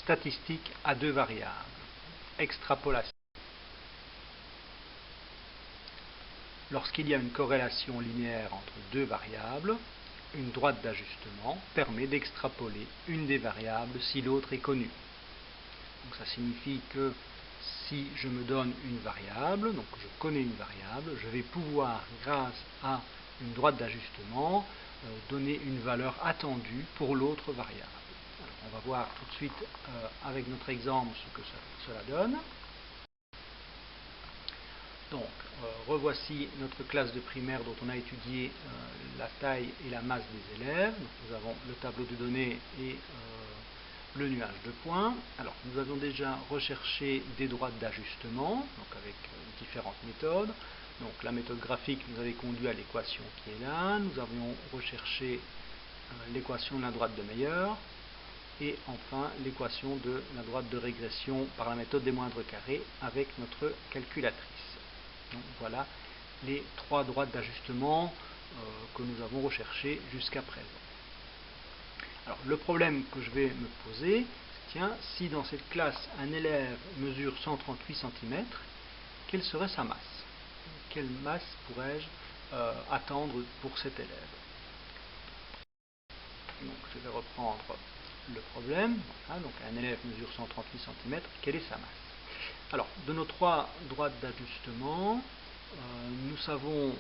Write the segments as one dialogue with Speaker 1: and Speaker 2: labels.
Speaker 1: Statistique à deux variables. Extrapolation. Lorsqu'il y a une corrélation linéaire entre deux variables, une droite d'ajustement permet d'extrapoler une des variables si l'autre est connue. Donc ça signifie que si je me donne une variable, donc je connais une variable, je vais pouvoir, grâce à une droite d'ajustement, donner une valeur attendue pour l'autre variable. Alors, on va voir tout de suite avec notre exemple ce que cela donne. Donc, revoici notre classe de primaire dont on a étudié la taille et la masse des élèves. Donc, nous avons le tableau de données et le nuage de points. Alors, nous avons déjà recherché des droites d'ajustement, donc avec différentes méthodes. Donc, la méthode graphique nous avait conduit à l'équation qui est là. Nous avions recherché l'équation de la droite de Meyer. Et enfin, l'équation de la droite de régression par la méthode des moindres carrés avec notre calculatrice. Donc, voilà les trois droites d'ajustement que nous avons recherchées jusqu'à présent. Alors, le problème que je vais me poser, c'est tiens, si dans cette classe un élève mesure 138 cm, quelle serait sa masse? Quelle masse pourrais-je attendre pour cet élève? Donc, je vais reprendre le problème. Voilà, donc un élève mesure 138 cm, quelle est sa masse? Alors, de nos trois droites d'ajustement, nous savons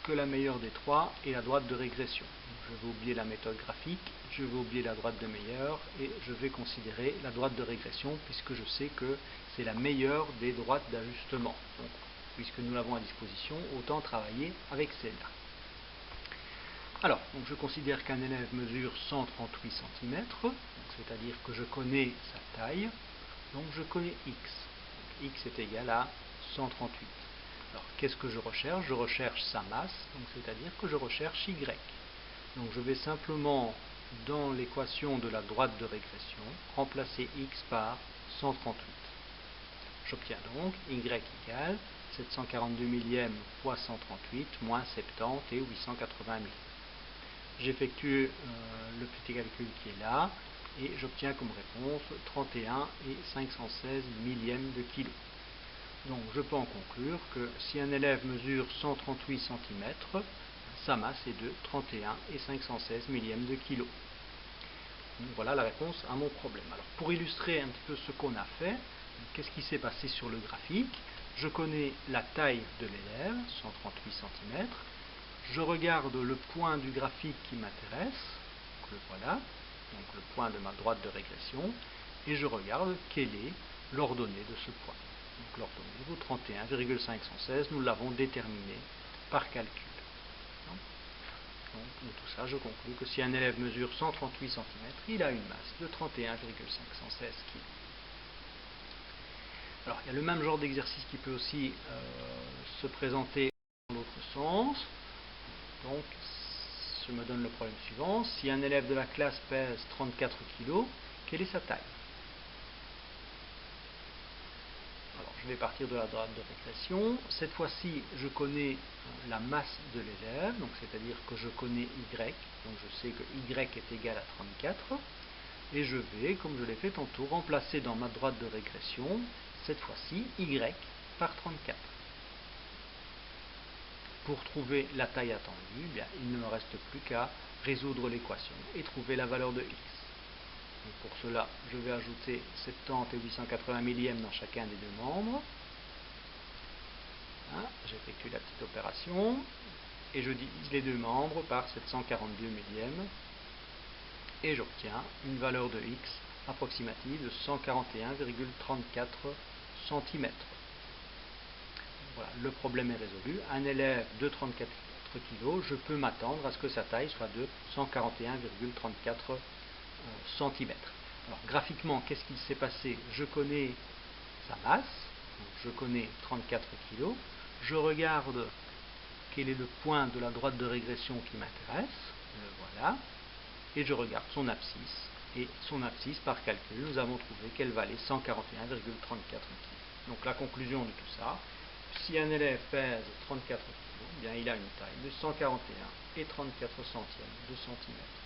Speaker 1: que la meilleure des trois est la droite de régression. Donc, je vais oublier la méthode graphique, je vais oublier la droite de Meyer et je vais considérer la droite de régression puisque je sais que c'est la meilleure des droites d'ajustement. Donc, puisque nous l'avons à disposition, autant travailler avec celle-là. Alors, donc je considère qu'un élève mesure 138 cm, c'est-à-dire que je connais sa taille, donc je connais x. Donc, x est égal à 138. Alors, qu'est-ce que je recherche? Je recherche sa masse, c'est-à-dire que je recherche y. Donc, je vais simplement, dans l'équation de la droite de régression, remplacer x par 138. J'obtiens donc y égale 742 millièmes fois 138 moins 70 et 880 millièmes. J'effectue le petit calcul qui est là et j'obtiens comme réponse 31 et 516 millièmes de kilo. Donc je peux en conclure que si un élève mesure 138 cm, sa masse est de 31 et 516 millièmes de kilo. Donc, voilà la réponse à mon problème. Alors pour illustrer un petit peu ce qu'on a fait, qu'est-ce qui s'est passé sur le graphique? Je connais la taille de l'élève, 138 cm. Je regarde le point du graphique qui m'intéresse, le voilà, donc le point de ma droite de régression, et je regarde quelle est l'ordonnée de ce point. Donc l'ordonnée vaut 31,516, nous l'avons déterminé par calcul. Donc de tout ça, je conclus que si un élève mesure 138 cm, il a une masse de 31,516 kg. Alors il y a le même genre d'exercice qui peut aussi se présenter dans l'autre sens. Donc, je me donne le problème suivant. Si un élève de la classe pèse 34 kg, quelle est sa taille? Alors, je vais partir de la droite de régression. Cette fois-ci, je connais la masse de l'élève, donc c'est-à-dire que je connais y, donc je sais que y est égal à 34, et je vais, comme je l'ai fait tantôt, remplacer dans ma droite de régression, cette fois-ci, y par 34. Pour trouver la taille attendue, bien, il ne me reste plus qu'à résoudre l'équation et trouver la valeur de x. Donc pour cela, je vais ajouter 70 et 880 millièmes dans chacun des deux membres. Voilà, j'effectue la petite opération et je divise les deux membres par 742 millièmes et j'obtiens une valeur de x approximative de 141,34 cm. Voilà, le problème est résolu. Un élève de 34 kg, je peux m'attendre à ce que sa taille soit de 141,34 cm. Alors graphiquement, qu'est-ce qu'il s'est passé? Je connais sa masse, donc je connais 34 kg. Je regarde quel est le point de la droite de régression qui m'intéresse, le voilà, et je regarde son abscisse. Et son abscisse, par calcul, nous avons trouvé qu'elle valait 141,34 kg. Donc la conclusion de tout ça, si un élève pèse 34 kg, bien il a une taille de 141 et 34 centièmes de centimètre.